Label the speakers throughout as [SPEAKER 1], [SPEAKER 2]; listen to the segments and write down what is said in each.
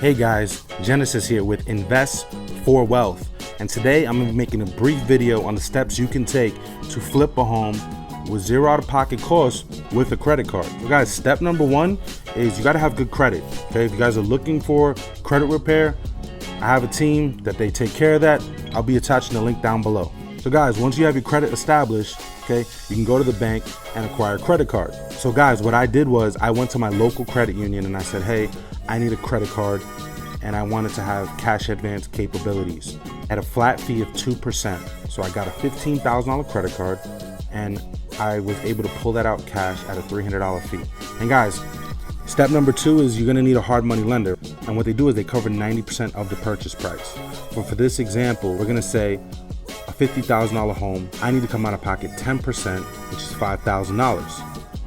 [SPEAKER 1] Hey guys, Genesis here with Invest for Wealth, and today I'm going to be making a brief video on the steps you can take to flip a home with zero out-of-pocket costs with a credit card. So guys, step number one is you got to have good credit. Okay, if you guys are looking for credit repair, I have a team that they take care of that. I'll be attaching the link down below. So guys, once you have your credit established, okay, you can go to the bank and acquire a credit card. So guys, what I did was I went to my local credit union and I said, hey, I need a credit card and I wanted to have cash advance capabilities at a flat fee of 2%. So I got a $15,000 credit card and I was able to pull that out cash at a $300 fee. And guys, step number two is you're gonna need a hard money lender. And what they do is they cover 90% of the purchase price. But for this example, we're gonna say a $50,000 home, I need to come out of pocket 10%, which is $5,000,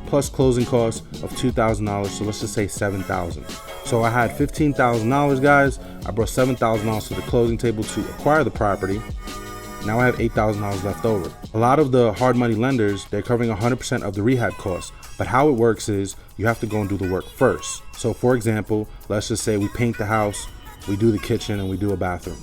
[SPEAKER 1] plus closing costs of $2,000, so let's just say $7,000. So I had $15,000, guys. I brought $7,000 to the closing table to acquire the property. Now I have $8,000 left over. A lot of the hard money lenders, they're covering 100% of the rehab costs. But how it works is you have to go and do the work first. So for example, let's just say we paint the house, we do the kitchen, and we do a bathroom.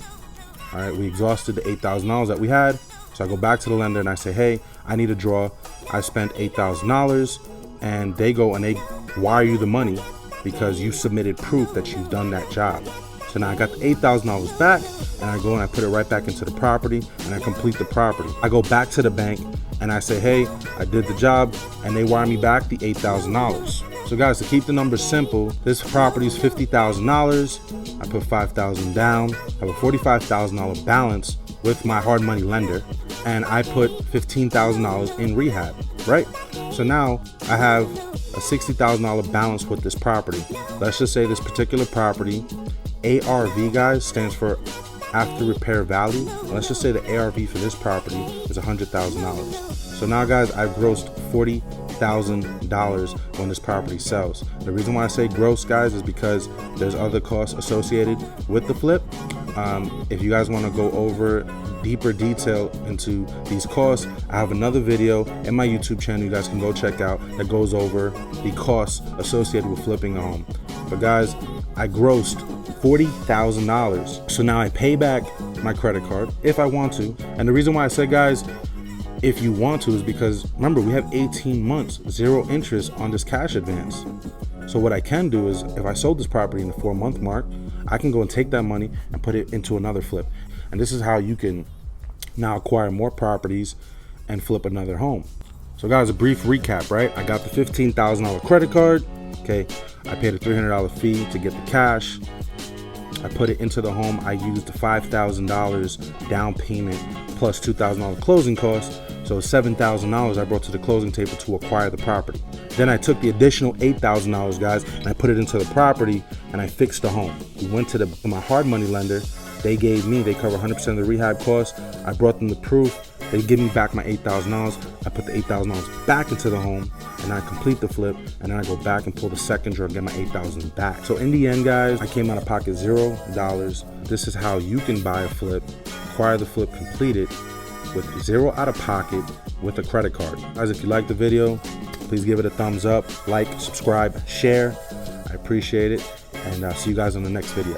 [SPEAKER 1] All right, we exhausted the $8,000 that we had. So I go back to the lender and I say, hey, I need a draw. I spent $8,000, and they go and they wire you the money because you submitted proof that you've done that job. So now I got the $8,000 back, and I go and I put it right back into the property and I complete the property. I go back to the bank and I say, hey, I did the job, and they wire me back the $8,000. So guys, to keep the numbers simple, this property is $50,000. I put $5,000 down. I have a $45,000 balance with my hard money lender, and I put $15,000 in rehab, right? So now I have a $60,000 balance with this property. Let's just say this particular property, ARV, guys, stands for after repair value. Let's just say the ARV for this property is $100,000. So now guys, I've grossed $40,000 when this property sells. The reason why I say gross, guys, is because there's other costs associated with the flip. If you guys want to go over deeper detail into these costs, I have another video in my YouTube channel you guys can go check out that goes over the costs associated with flipping a home. But guys, I grossed $40,000. So now I pay back my credit card if I want to. And the reason why I said, guys, if you want to, is because remember, we have 18 months, zero interest on this cash advance. So what I can do is if I sold this property in the 4-month mark, I can go and take that money and put it into another flip. And this is how you can now acquire more properties and flip another home. So guys, a brief recap, right? I got the $15,000 credit card. Okay, I paid a $300 fee to get the cash. I put it into the home. I used the $5,000 down payment plus $2,000 closing costs. So $7,000 I brought to the closing table to acquire the property. Then I took the additional $8,000, guys, and I put it into the property and I fixed the home. We went to my hard money lender. They cover 100% of the rehab costs. I brought them the proof. They give me back my $8,000. I put the $8,000 back into the home and I complete the flip, and then I go back and pull the second drawer and get my $8,000 back. So in the end, guys, I came out of pocket $0. This is how you can buy a flip, acquire the flip, complete it with zero out of pocket with a credit card. Guys, if you like the video, please give it a thumbs up, like, subscribe, share. I appreciate it, and I'll see you guys on the next video.